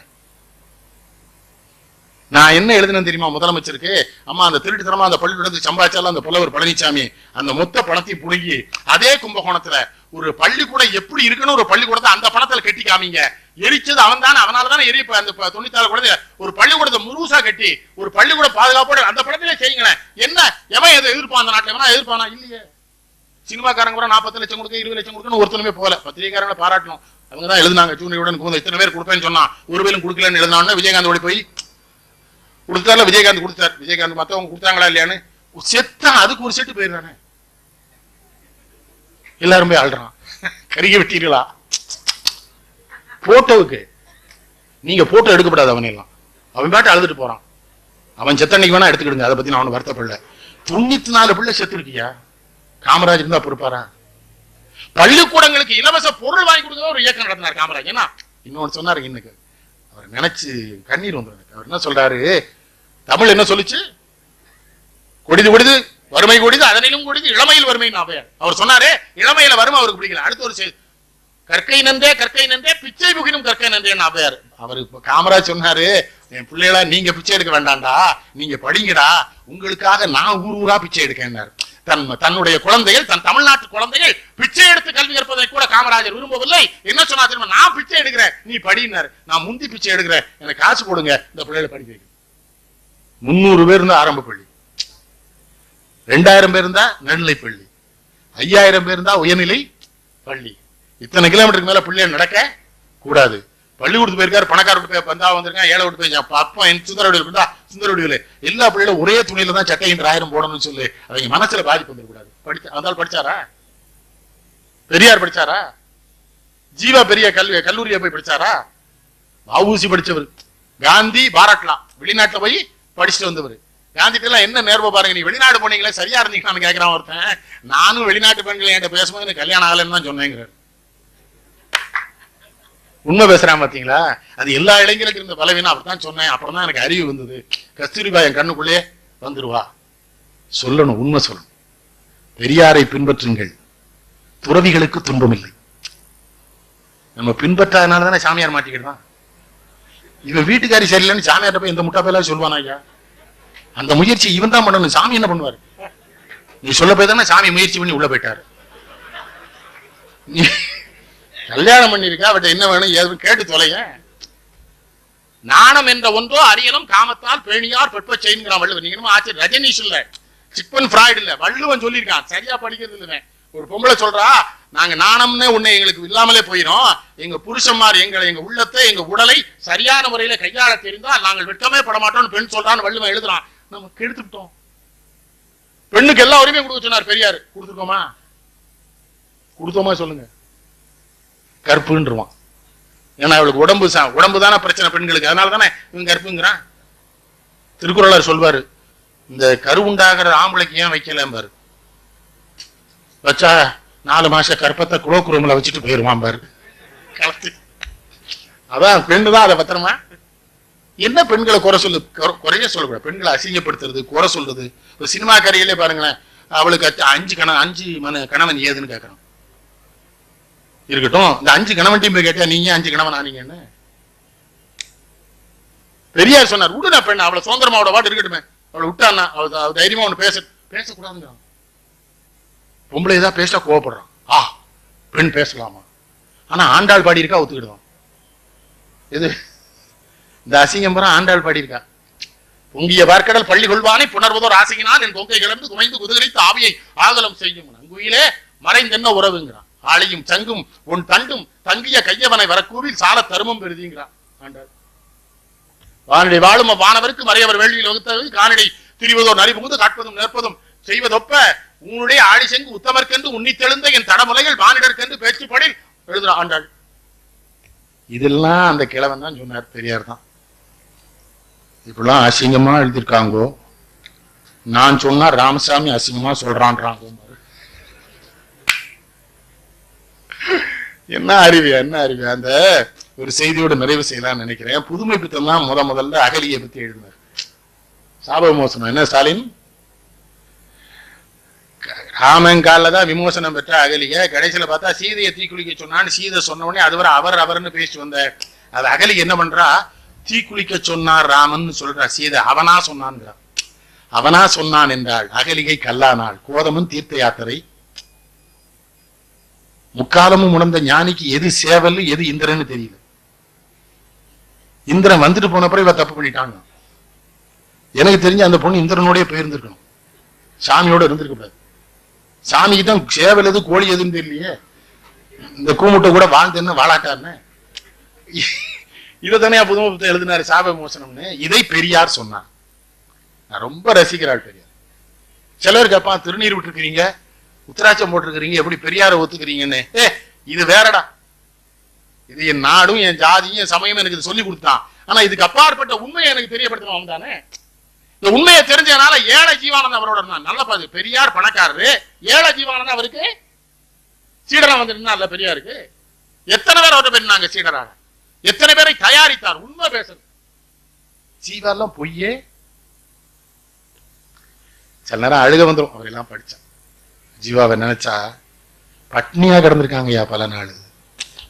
S1: நான் என்ன எழுதினேன் தெரியுமா முதலமைச்சருக்கு? அம்மா அந்த திருட்டுத்தனமா அந்த பள்ளிக்கூடத்துக்கு சம்பாதிச்சாலும் அந்த புலவர் பழனிசாமி அந்த மொத்த பணத்தை புடுங்கி அதே கும்பகோணத்துல ஒரு பள்ளிக்கூடம் எப்படி இருக்குன்னு ஒரு பள்ளிக்கூடத்தை அந்த பணத்துல கட்டி காமிங்க. எரிச்சது அவன் தானே, அவனாலதானே எரிப்பு. அந்த 94 குழந்தை ஒரு பள்ளிக்கூடத்தை முழுசா கட்டி ஒரு பள்ளிக்கூட பாதுகாப்போட அந்த படத்திலே செய்யுங்களேன். என்ன எவன் எதை எதிர்ப்பான்? அந்த நாட்டில் எவனா எதிர்ப்பானா? இல்லையே. சினிமாக்காரங்க கூட 40 லட்சம் கொடுக்க 20 லட்சம் கொடுக்கணும் ஒருத்தனுமே போகல. பத்திரிகைக்காரங்களை பாராட்டணும், அவங்க தான் எழுதினாங்க. ஜூனியருடன் கூட இத்தனை பேர் கொடுப்பேன்னு சொன்னா ஒரு பேரும் கொடுக்கலன்னு எழுதினான்னு விஜயகாந்த் ஓடி போய் கொடுத்தால. விஜயகாந்த் கொடுத்தார். விஜயகாந்த் மத்தவங்க கொடுத்தாங்களா இல்லையான்னு செத்தான். அதுக்கு ஒரு செட்டு போயிடுறானே, எல்லாரும் போய் ஆள்றான். கருகி விட்டீர்களா? போட்டோவுக்கு நீங்க போட்டோ எடுக்கப்படாது. அவன் எல்லாம் அவன் பாட்டு அழுதுட்டு போறான். அவன் செத்தன்னைக்கு வேணா எடுத்துக்கிடுங்க, அதை பத்தி நான் அவனு வருத்தப்படல. 94 பிள்ளை செத்து இருக்கியா? காமராஜ் இருந்தா பொறுப்பாரா? பள்ளிக்கூடங்களுக்கு இலவச பொருள் வாங்கி கொடுக்க ஒரு இயக்கம் நடத்தினார் காமராஜ். ஏன்னா இன்னொன்னு சொன்னாரு, இன்னைக்கு அவர் நினைச்சு கண்ணீர் வந்து. அவர் என்ன சொல்றாரு, தமிழ் என்ன சொல்லுச்சு? கொடிது கொடிது வறுமை கொடிது அதனிலும் கொடிது இளமையில் வறுமை. அவர் சொன்னாரு இளமையில வறுமை அவருக்கு பிடிக்கல. அடுத்த ஒரு கற்கை நந்தே கற்கை நந்தே பிச்சை புகினும் கற்கை நந்தேன்னு ஆவையார். அவரு காமராஜ் சொன்னாரு, என் பிள்ளைகளா நீங்க பிச்சை எடுக்க வேண்டாம்டா, நீங்க படிங்கடா, உங்களுக்காக நான் ஊர் ஊரா பிச்சை எடுக்கேன்னாரு. தன்னுடைய குழந்தைகள், தன் தமிழ்நாட்டு குழந்தைகள் பிச்சை எடுத்து கல்வி கற்பதை கூட காமராஜர் விரும்பவில்லை. என்ன சொன்னா தெரியுமா? நான் பிச்சை எடுக்கிறேன், நீ படினாரு. நான் முந்தி பிச்சை எடுக்கிறேன், எனக்கு காசு போடுங்க, இந்த பிள்ளைகளை படிக்க வைக்க. 300 பேர் இருந்தா ஆரம்ப பள்ளி, 2000 பேர் இருந்தா நடுநிலை பள்ளி, 5000 பேர் இருந்தா உயர்நிலை பள்ளி. இத்தனை கிலோமீட்டருக்கு மேல பிள்ளைகள் நடக்க கூடாது. பள்ளிக்கூடத்து போயிருக்காரு, பணக்கார போய் பந்தா வந்திருக்கான், ஏழை விட்டு போய் அப்பா என் சுந்தரவடிவில் சுந்தர வடிவில் எல்லா பிள்ளைகளும் ஒரே துணியில தான் சட்டையின் 1000 போடணும்னு சொல்லி அவங்க மனசுல பாதிப்பு வந்துடக்கூடாது. அதனால படிச்சாரா? பெரியார் படிச்சாரா? ஜீவா பெரிய கல்லூரியை போய் படிச்சாரா? வஉசி படிச்சவர். காந்தி பாராட்டலாம், வெளிநாட்டுல போய் படிச்சுட்டு வந்தவர். காந்திட்டு எல்லாம் என்ன நேர்வ பாருங்க, நீ வெளிநாடு போனீங்களே சரியா இருந்தீங்கன்னு கேட்கிறான் ஒருத்தன். நானும் வெளிநாட்டு பெண்கள் என்கிட்ட பேசும்போது எனக்கு கல்யாணம் ஆகலன்னு தான் சொன்னேங்கிறார். உண்மை பேசுறான் பாத்தீங்களா? அது எல்லா இளைஞர்களுக்கு இருந்த பலவீனம். அப்படித்தான் சொன்னேன். அப்புறம் தான் எனக்கு அறிவு வந்தது. கஸ்தூரிபா என் கண்ணுக்குள்ளே வந்துருவா. சொல்லணும், உண்மை சொல்லணும். பெரியாரை பின்பற்றுங்கள், துறவிகளுக்கு துன்பம் இல்லை. நம்ம பின்பற்றாதனால தானே சாமியார் மாட்டிக்கிட்டான். இவன் வீட்டுக்காரி சரியில்லைன்னு சாமியார்ட்ட போய் இந்த முட்டா பேலா சொல்லுவானா? ஐயா, அந்த முயற்சி இவன் தான் பண்ணணும். சாமி என்ன பண்ணுவாரு? நீ சொல்ல போய் தானே சாமி முயற்சி பண்ணி உள்ள போயிட்டாரு. நீ கல்யாணம் பண்ணிருக்கா, அவட்ட என்ன வேணும் ஏதுன்னு கேட்டு தொலைய. நாணம் என்ற ஒன்றோ அரியலும் காமத்தால் பேணியார் பெற்ப செய்யுங்கிறான் வள்ளுவன். நீங்க ஆச்சு ரஜினிஷ் இல்ல, சிக்மன் ஃப்ராய்டு இல்ல, வள்ளுவன் சொல்லியிருக்கான். சரியா படிக்கிறது இல்லை. ஒரு பொம்பளை சொல்றா, நாங்க நாணம்னு உன்னை எங்களுக்கு இல்லாமலே போயிடும், எங்க புருஷன்மார் எங்க உள்ளத்தை எங்க உடலை சரியான முறையில கையாள தெரிந்தால் நாங்கள் வெட்கமே பட மாட்டோம்னு பெண் சொல்றான்னு வள்ளுவன் எழுதுறான். நம்ம கெடுத்துட்டோம். பெண்ணுக்கு எல்லா உரிமையும் கொடுக்க சொன்னார் பெரியார். கொடுத்துருக்கோமா? கொடுத்தோமா சொல்லுங்க? கற்புன்றுவான். ஏன்னா அவளுக்கு உடம்பு தானே பிரச்சனை பெண்களுக்கு, அதனால தானே இவன் கற்புங்கிறான். திருக்குறளர் சொல்வாரு, இந்த கருவுண்டாகிற ஆம்பளைக்கு ஏன் வைக்கல பாரு, வச்சா 4 மாசம் கற்பத்தை குளோக்குரூம்ல வச்சுட்டு போயிருவான் பாரு. அதான் பெண்ணு தான் அதை பத்திரமா. என்ன பெண்களை குறை சொல்லு, குறைய சொல்லக்கூடாது. பெண்களை அசிங்கப்படுத்துறது, குறை சொல்றது. இப்ப சினிமா கரையிலே பாருங்களேன், அவளுக்கு 5 கணவன் ஏதுன்னு கேட்கறான். இருக்கட்டும், இந்த 5 கணவன்ட்டையும் போய் கேட்டா நீங்க 5 கணவன் ஆனீங்கன்னு பெரியார் சொன்னார். விடுனா பெண், அவளை சுதந்திரமா அவளை வாட்டு இருக்கட்டுமே, அவளை விட்டான்னா அவள் தைரியமா ஒண்ணு பேசக்கூடாதுங்கிறான். பொம்பளை ஏதாவது பேசிட்டா கோவப்படுறான். பெண் பேசலாமா? ஆனா ஆண்டாள் பாடி இருக்கா, ஒத்துக்கிடுவான். எது இந்த அசிங்கம் பூரா ஆண்டாள் பாடி இருக்கா. பொங்கிய பார்க்கடல் பள்ளி கொள்வானை புணர்வதோர் ஆசையினால் என் பொங்கை கிளர்ந்து குமைந்து குதிரை ஆவியை ஆகலம் செய்யும் அங்குயிலே மறைந்தென்ன உறவுங்கிறான். ஆளியும் சங்கும் உன் தண்டும் தங்கிய கையவனை வரக்கூவில் சால தருமம் பெறுதிங்கிறான் ஆண்டாள். வானடி வாழும் வானவருக்கு மறையவர் வேள்வியில் வகுத்தது காணடி திரிவதோ நரிபுகுந்து காட்பதும் நிற்பதும் செய்வதொப்ப உன்னுடைய ஆடி செங்கு உத்தமர்க்கென்று உன்னித்தெழுந்த என் தடமுலைகள் வானிடற்கென்று பேச்சுப்படில் எழுதுற ஆண்டாள். இதெல்லாம் அந்த கிழவன் தான் சொன்னார், பெரியார் தான். இப்பெல்லாம் அசிங்கமா எழுதியிருக்காங்கோ, நான் சொன்னா ராமசாமி அசிங்கமா சொல்றான்றாங்க. என்ன அறிவு என்ன அறிவு. அந்த ஒரு செய்தியோட நிறைவு செய்யலாம்னு நினைக்கிறேன். புதுமை பித்தெல்லாம் முதல்ல அகலியை பத்தி எழுதினார். சாப விமோசனம் என்ன ஸ்டாலின் ராமங்கால தான் விமோசனம் பெற்ற அகலிய, கடைசியில பார்த்தா சீதையை தீக்குளிக்க சொன்னான்னு சீதை சொன்ன உடனே அதுவரை அவர்னு பேசிட்டு வந்த அது அகலி என்ன பண்றா, தீக்குளிக்க சொன்னார் ராமன் சொல்றா, சீதை அவனா சொன்னான். அவனா சொன்னான் என்றாள் அகலிகை கல்லானாள். கோதமன் தீர்த்த யாத்திரை. முக்காலமும் உணர்ந்த ஞானிக்கு எது சேவல் எது இந்திரன்னு தெரியல. இந்திரன் வந்துட்டு போனப்பறம் இவ தப்பு பண்ணிட்டாங்க. எனக்கு தெரிஞ்ச அந்த பொண்ணு இந்திரனோடய போயிருந்திருக்கணும், சாமியோட இருந்திருக்க கூடாது. சாமிக்கு தான் சேவல் எது கோழி எதுன்னு தெரியலையே. இந்த கூமுட்டை கூட வாழ்ந்தேன்னு வாழாட்டாருன்னு இதை தானே புதுமை எழுதினாரு சாப விமோசனம்னு. இதை பெரியார் சொன்னார். நான் ரொம்ப ரசிக்கிறாள் பெரியார். சிலர் கேப்பா திருநீர் விட்டுருக்கிறீங்க, உத்தராட்சம் போட்டிருக்கிறீங்க, எப்படி பெரியாரை ஒத்துக்கிறீங்கன்னு. இது வேறடா, இது என் நாடும் என் ஜாதியும் என் சமயம் எனக்கு சொல்லி கொடுத்தான். ஆனா இதுக்கு அப்பாற்பட்ட உண்மையை எனக்கு தெரியப்படுத்தணும் தானே. இந்த உண்மையை தெரிஞ்சதுனால ஏழை ஜீவானந்தம் அவரோட இருந்தான். நல்ல பாது, பெரியார் பணக்காரரு, ஏழை ஜீவானந்தம் அவருக்கு சீடரா வந்து நின்னார்ல பெரியாருக்கு. எத்தனை பேர் அவர்கிட்ட போயிருந்தாங்க சீடராக, எத்தனை பேரை தயாரித்தார். உண்மை பேசுறது ஜீவாலாம் பொய்யே. சில நேரம் அழுக வந்துடும் அவரெல்லாம் படிச்சா. ஜீவாவை நினைச்சா பட்னியா கிடந்திருக்காங்கய்யா பல நாள்.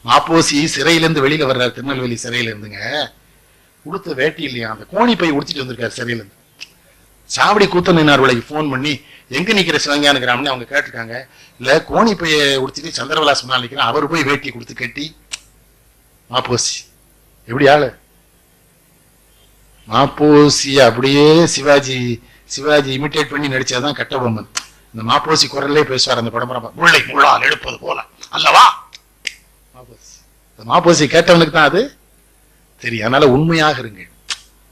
S1: மாப்போசி சிறையிலேருந்து வெளியில வர்றாரு, திருநெல்வேலி சிறையில இருந்துங்க. உடுத்த வேட்டி இல்லையா, அந்த கோணி பை உடுத்திட்டு வந்திருக்காரு சிறையில இருந்து. சாவடி கூத்தனார்வளைக்கு போன் பண்ணி எங்க நிக்கிற சிவஞான கிராமம்னு அவங்க கேட்டிருக்காங்க. இல்ல கோணி பைய உடுத்திட்டு சந்திரவிலாஸ் முன்னால் நிக்கிறேன், அவரு போய் வேட்டி கொடுத்து கட்டி. மாப்போசி எப்படி ஆளு, மாப்போசி அப்படியே சிவாஜி இமிட்டேட் பண்ணி நடிச்சாதான் கட்டபொம்மன். இந்த மாப்போசி குரல்லே பேசுவார் அந்த படம். முல்லை முள்ளால் எடுப்பது போல அல்லவா மாப்போசி. மாப்போசி கேட்டவனுக்கு தான் அது தெரியும். அதனால உண்மையாக இருங்க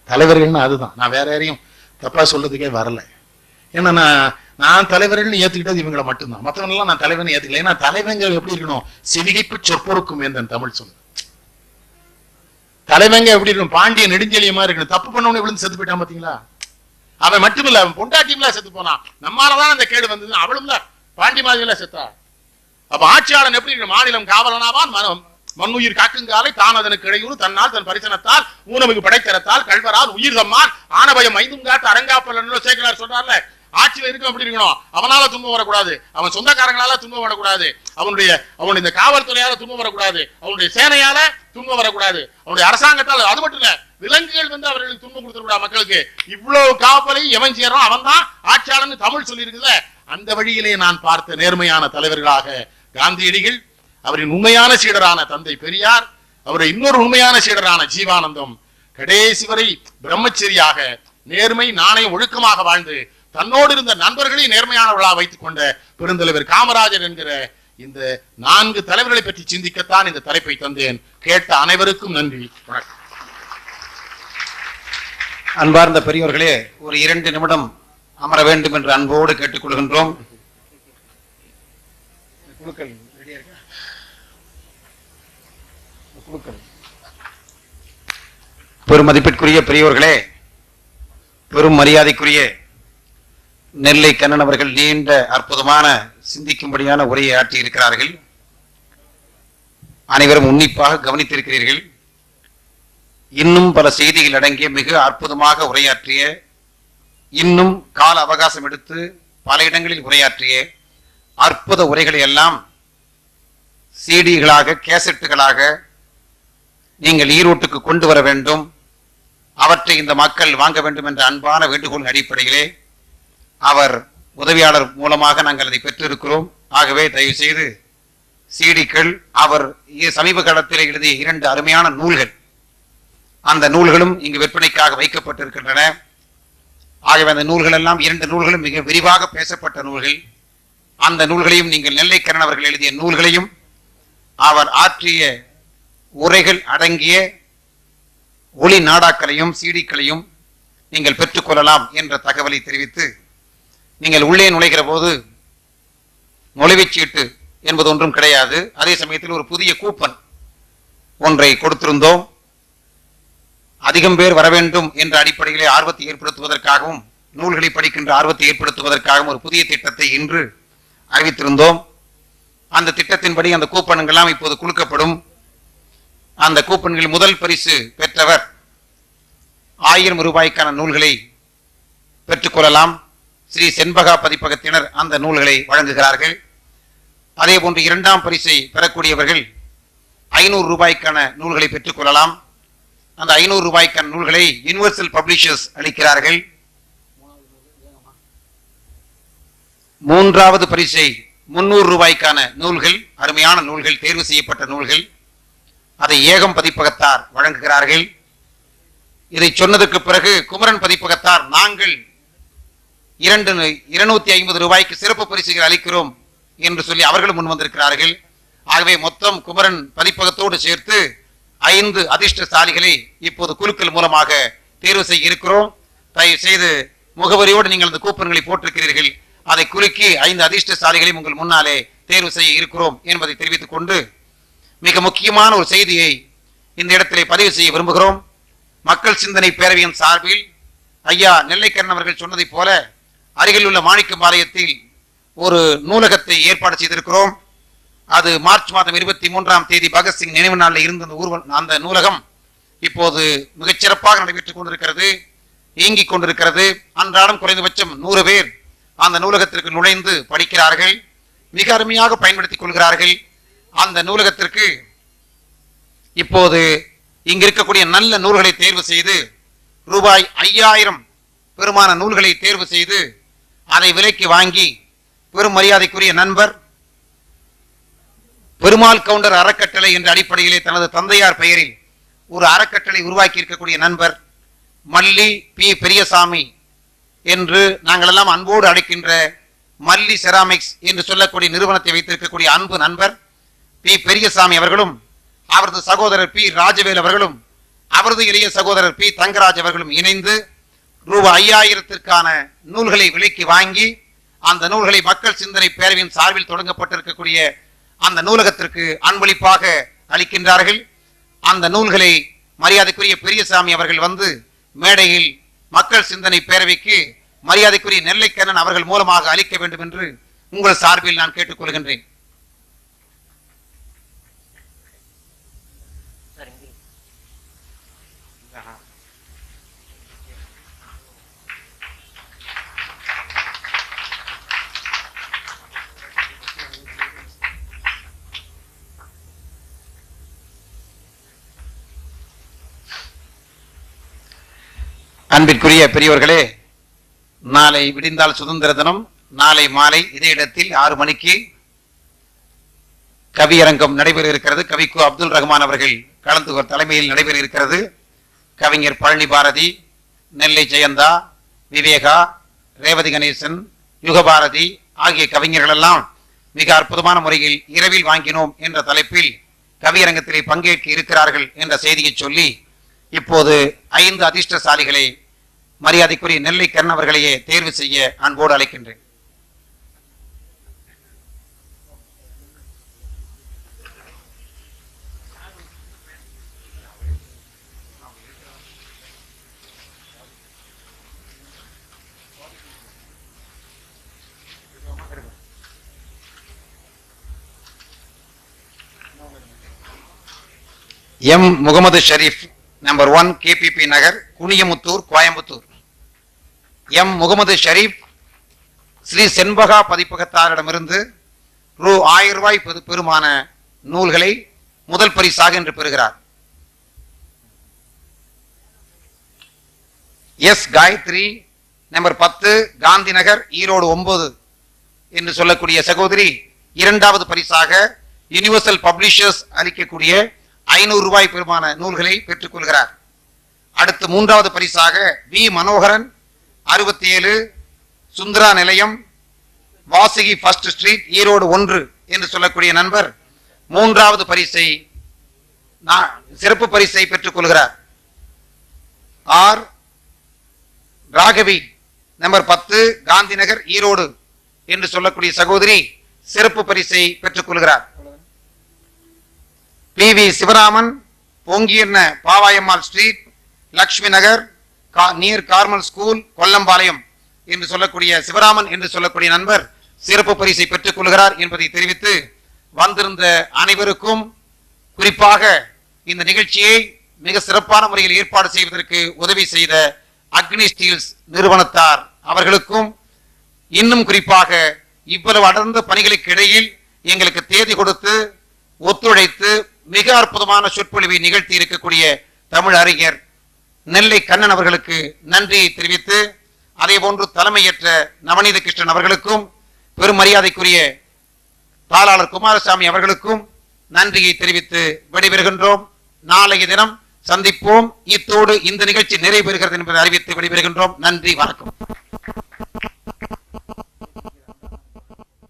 S1: தலைவர்கள்னு. அதுதான், நான் வேற யாரையும் தப்பா சொல்றதுக்கே வரல. ஏன்னா நான் தலைவர்கள்னு ஏத்துக்கிட்டது இவங்களை மட்டும்தான். மற்றவங்கெல்லாம் நான் தலைவன் ஏத்துக்கல. ஏன்னா தலைவங்க எப்படி இருக்கணும், செவிகைப்பு சொற்பொருக்கும் என் தமிழ் சொல்லு. தலைவங்க எப்படி இருக்கணும், பாண்டிய நெடுஞ்செழியமா இருக்கணும். தப்பு பண்ணவனே விழுந்து செத்து போயிட்டான் பாத்தீங்களா. அவன் மட்டுமில்ல, அவன் பொண்டாட்டியும்ல செத்து போனான். நம்மாலதான் அந்த கேடு வந்தது. அவளும் பாண்டி மாதிரில செத்தா. அப்ப ஆட்சியாளன் எப்படி இருக்கணும், மாநிலம் காவலனாவான், மண்ணுயிர் காக்குங்காலை தான் அதனுக்கு இடையூறு தன்னால் தன் பரிசனத்தால் ஊனமிகு படைத்தரத்தால் கல்வரால் உயிர் தம்மால் ஆனபயம் ஐந்தும் காத்து அரங்காப்பல் சேக்கலார் சொல்றாருல. ஆட்சியில இருக்கும் எப்படி இருக்கணும், அவனால துன்பம் வரக்கூடாது, அவன் சொந்தக்காரங்களால துன்பம் வரக்கூடாது, அவனுடைய காவல்துறையால துன்பம் வரக்கூடாது, அவனுடைய சேனையால துன்பம் வரக்கூடாது, அவனுடைய அரசாங்கத்தால். அது மட்டும் இல்ல, விலங்குகள் வந்து அவர்களுக்கு துன்பம் கொடுத்துக்கூடாது மக்களுக்கு. இவ்வளவு காவலை எவன் செய்யறான் அவன் தான் ஆட்சியாளன்னு தமிழ் சொல்லி இருக்குல்ல. அந்த வழியிலே நான் பார்த்த நேர்மையான தலைவர்களாக காந்தியடிகள், அவரின் உண்மையான சீடரான தந்தை பெரியார், அவருடைய இன்னொரு உண்மையான சீடரான ஜீவானந்தம், கடைசி வரை பிரம்மச்சரியாக நேர்மை நாணயம் ஒழுக்கமாக வாழ்ந்து தன்னோடு இருந்த நண்பர்களை நேர்மையானவர்களாக வைத்துக் கொண்ட பெருந்தலைவர் காமராஜர் என்கிற இந்த 4 தலைவர்களை பற்றி சிந்திக்கத்தான் இந்த தலைப்பை தந்தேன். கேட்ட அனைவருக்கும் நன்றி, வணக்கம்.
S2: அன்பார்ந்த பெரியோர்களே, ஒரு 2 நிமிடம் அமர வேண்டும் என்று அன்போடு கேட்டுக்கொள்கின்றோம். பெரும் மதிப்பிற்குரிய பெரியோர்களே, பெரும் மரியாதைக்குரிய நெல்லை கண்ணன் அவர்கள் நீண்ட அற்புதமான சிந்திக்கும்படியான உரையை ஆற்றி இருக்கிறார்கள். அனைவரும் உன்னிப்பாக கவனித்திருக்கிறீர்கள். இன்னும் பல செய்திகள் அடங்கிய மிக அற்புதமாக உரையாற்றிய, இன்னும் கால அவகாசம் எடுத்து பல இடங்களில் உரையாற்றிய அற்புத உரைகளை எல்லாம் சிடிகளாக கேசட்டுகளாக நீங்கள் ஈரோட்டுக்கு கொண்டு வர வேண்டும், அவற்றை இந்த மக்கள் வாங்க வேண்டும் என்ற அன்பான வேண்டுகோளின் அடிப்படையிலே அவர் உதவியாளர் மூலமாக நாங்கள் அதை பெற்றிருக்கிறோம். ஆகவே தயவு செய்து சிடிக்கள், அவர் சமீப காலத்தில் எழுதிய 2 அருமையான நூல்கள், அந்த நூல்களும் இங்கு விற்பனைக்காக வைக்கப்பட்டிருக்கின்றன. ஆகவே அந்த நூல்கள் எல்லாம் 2 நூல்களும் மிக விரிவாக பேசப்பட்ட நூல்கள். அந்த நூல்களையும், நீங்கள் நெல்லைக்கண்ணன் அவர்கள் எழுதிய நூல்களையும், அவர் ஆற்றிய உரைகள் அடங்கிய ஒளி நாடாக்களையும் சீடிக்களையும் நீங்கள் பெற்றுக்கொள்ளலாம் என்ற தகவலை தெரிவித்து, நீங்கள் உள்ளே நுழைகிற போது நுழைவுச்சீட்டு என்பது ஒன்றும் கிடையாது. அதே சமயத்தில் ஒரு புதிய கூப்பன் ஒன்றை கொடுத்திருந்தோம். அதிகம் பேர் வர வேண்டும் என்ற அடிப்படையிலே ஆர்வத்தை ஏற்படுத்துவதற்காகவும், நூல்களை படிக்கின்ற ஆர்வத்தை ஏற்படுத்துவதற்காகவும் ஒரு புதிய திட்டத்தை இன்று அறிவித்திருந்தோம். அந்த திட்டத்தின்படி அந்த கூப்பன்கள்லாம் இப்போது குலுக்கப்படும். அந்த கூப்பன்களில் முதல் பரிசு பெற்றவர் 1000 ரூபாய்க்கான நூல்களை பெற்றுக்கொள்ளலாம். ஸ்ரீ செண்பகா பதிப்பகத்தினர் அந்த நூல்களை வழங்குகிறார்கள். அதே போன்று 2ஆம் பரிசை பெறக்கூடியவர்கள் 500 ரூபாய்க்கான நூல்களை பெற்றுக்கொள்ளலாம். அந்த 500 ரூபாய்க்கான நூல்களை யுனிவர்சல் பப்ளிஷர்ஸ் அளிக்கிறார்கள். 3வது பரிசை 300 ரூபாய்க்கான நூல்கள், அருமையான நூல்கள், தேர்வு செய்யப்பட்ட நூல்கள், அதை ஏகம் பதிப்பகத்தார் வழங்குகிறார்கள். இதை சொன்னதற்கு பிறகு குமரன் பதிப்பகத்தார் நாங்கள் 250 ரூபாய்க்கு சிறப்பு பரிசுகள் அளிக்கிறோம் என்று சொல்லி அவர்களும் முன் வந்திருக்கிறார்கள். ஆகவே மொத்தம் குமரன் பதிப்பகத்தோடு சேர்த்து 5 அதிர்ஷ்டசாலிகளை இப்போது குலுக்கல் மூலமாக தேர்வு செய்ய இருக்கிறோம். தயவு செய்து முகவரியோடு நீங்கள் அந்த கூப்பன்களை போட்டிருக்கிறீர்கள், அதை குலுக்கி 5 அதிர்ஷ்டசாலிகளையும் உங்கள் முன்னாலே தேர்வு செய்ய இருக்கிறோம் என்பதை தெரிவித்துக் கொண்டு, மிக முக்கியமான ஒரு செய்தியை இந்த இடத்திலே பதிவு செய்ய விரும்புகிறோம். மக்கள் சிந்தனை பேரவையின் சார்பில் ஐயா நெல்லைக்கண்ணன் அவர்கள் சொன்னதைப் போல அருகில் உள்ள மாணிக்கம்பாளையத்தில் ஒரு நூலகத்தை ஏற்பாடு செய்திருக்கிறோம். அது மார்ச் மாதம் 23ஆம் தேதி பகத்சிங் நினைவு நாளில் இருந்த அந்த நூலகம் இப்போது மிகச்சிறப்பாக நடைபெற்றுக் கொண்டிருக்கிறது, இயங்கிக் கொண்டிருக்கிறது. அன்றாடம் குறைந்தபட்சம் 100 பேர் அந்த நூலகத்திற்கு நுழைந்து படிக்கிறார்கள், மிக அருமையாக பயன்படுத்திக் கொள்கிறார்கள். அந்த நூலகத்திற்கு இப்போது இங்கு இருக்கக்கூடிய நல்ல நூல்களை தேர்வு செய்து ரூபாய் 5000 பெருமான நூல்களை தேர்வு செய்து அதை விலைக்கு வாங்கி பெரும் மரியாதைக்குரிய நண்பர் பெருமாள் கவுண்டர் அறக்கட்டளை என்ற அடிப்படையிலே தனது தந்தையார் பெயரில் ஒரு அறக்கட்டளை உருவாக்கி இருக்கக்கூடிய நண்பர் மல்லி பி பெரியசாமி என்று நாங்கள் எல்லாம் அன்போடு அழைக்கின்ற மல்லி செராமிக்ஸ் என்று சொல்லக்கூடிய நிறுவனத்தை வைத்திருக்கக்கூடிய அன்பு நண்பர் பி பெரியசாமி அவர்களும், அவரது சகோதரர் பி ராஜவேல் அவர்களும், அவரது இளைய சகோதரர் பி தங்கராஜ் அவர்களும் இணைந்து ரூபாய் 5000ற்கான நூல்களை விலைக்கு வாங்கி அந்த நூல்களை மக்கள் சிந்தனை பேரவையின் சார்பில் தொடங்கப்பட்டிருக்கக்கூடிய அந்த நூலகத்திற்கு அன்பளிப்பாக அளிக்கின்றார்கள். அந்த நூல்களை மரியாதைக்குரிய பெரியசாமி அவர்கள் வந்து மேடையில் மக்கள் சிந்தனை பேரவைக்கு மரியாதைக்குரிய நெல்லைக்கண்ணன் அவர்கள் மூலமாக அளிக்க வேண்டும் என்று உங்கள் சார்பில் நான் கேட்டுக்கொள்கின்றேன். அன்பிற்குரிய பெரியவர்களே, நாளை விடிந்தால் சுதந்திர தினம். நாளை மாலை இதே இடத்தில் 6 மணிக்கு கவியரங்கம் நடைபெற இருக்கிறது. கவிக்கு அப்துல் ரஹ்மான் அவர்கள் கலந்து தலைமையில் நடைபெற இருக்கிறது. கவிஞர் பழனி பாரதி, நெல்லை ஜெயந்தா, விவேகா, ரேவதி கணேசன், யுகபாரதி ஆகிய கவிஞர்கள் எல்லாம் மிக அற்புதமான முறையில் இரவில் வாங்கினோம் என்ற தலைப்பில் கவியரங்கத்திலே பங்கேற்க இருக்கிறார்கள் என்ற செய்தியை சொல்லி, இப்போது 5 அதிர்ஷ்டசாலிகளை மரியாதைக்குரிய நெல்லைக்கண்ணன் அவர்களையே தேர்வு செய்ய அன்போடு அழைக்கின்றேன். M Mohammed Sharif, number 1, KPP Nagar, Kuniyamuthur, Coimbatore. M Mohammed Sharif Sri Senbaga பதிப்பகத்தாரிடமிருந்து ரூ 1000 ரூபாய் பெருமான நூல்களை முதல் பரிசாக என்று பெறுகிறார். எஸ் காயத்ரி, நம்பர் 10, காந்தி நகர், ஈரோடு 9 என்று சொல்லக்கூடிய சகோதரி 2வது பரிசாக யுனிவர்சல் பப்ளிஷர்ஸ் அளிக்கக்கூடிய 500 ரூபாய் பெருமான நூல்களை பெற்றுக் கொள்கிறார். அடுத்து 3வது பரிசாக வி மனோகரன், 67, சுந்தரா நிலையம், வாசுகி ஃபர்ஸ்ட் ஸ்ட்ரீட், ஈரோடு 1 என்று சொல்லக்கூடிய நண்பர் 3வது பரிசை சிறப்பு பரிசை பெற்றுக் கொள்கிறார். ஆர் ராகவி, நம்பர் 10, காந்தி நகர், ஈரோடு என்று சொல்லக்கூடிய சகோதரி சிறப்பு பரிசை பெற்றுக் கொள்கிறார். PV சிவராமன், பொங்கியண்ண பாவாயம்மாள் ஸ்ட்ரீட், லக்ஷ்மி நகர், நியர் கார்மல் ஸ்கூல், கொல்லம்பாளையம் என்று சொல்லக்கூடிய சிவராமன் என்று சொல்லக்கூடிய நண்பர் சிறப்பு பரிசை பெற்றுக் கொள்கிறார் என்பதை தெரிவித்து, வந்திருந்த அனைவருக்கும், குறிப்பாக இந்த நிகழ்ச்சியை மிக சிறப்பான முறையில் ஏற்பாடு செய்வதற்கு உதவி செய்த அக்னி ஸ்டீல்ஸ் நிறுவனத்தார் அவர்களுக்கும், இன்னும் குறிப்பாக இவ்வளவு அடர்ந்த பணிகளுக்கு இடையில் எங்களுக்கு தேதி கொடுத்து ஒத்துழைத்து மிக அற்புதமான சொற்பொழிவை நிகழ்த்தி இருக்கக்கூடிய தமிழ் அறிஞர் நெல்லை கண்ணன் அவர்களுக்கு நன்றியை தெரிவித்து, அதே போன்று தலைமையேற்ற நவநீத கிருஷ்ணன் அவர்களுக்கும், பெரும் மரியாதைக்குரிய தாளாளர் குமாரசாமி அவர்களுக்கும் நன்றியை தெரிவித்து விடைபெறுகின்றோம். நாளைய தினம் சந்திப்போம். இத்தோடு இந்த நிகழ்ச்சி நிறைவு பெறுகிறது என்பதை அறிவித்து விடைபெறுகின்றோம். நன்றி, வணக்கம்.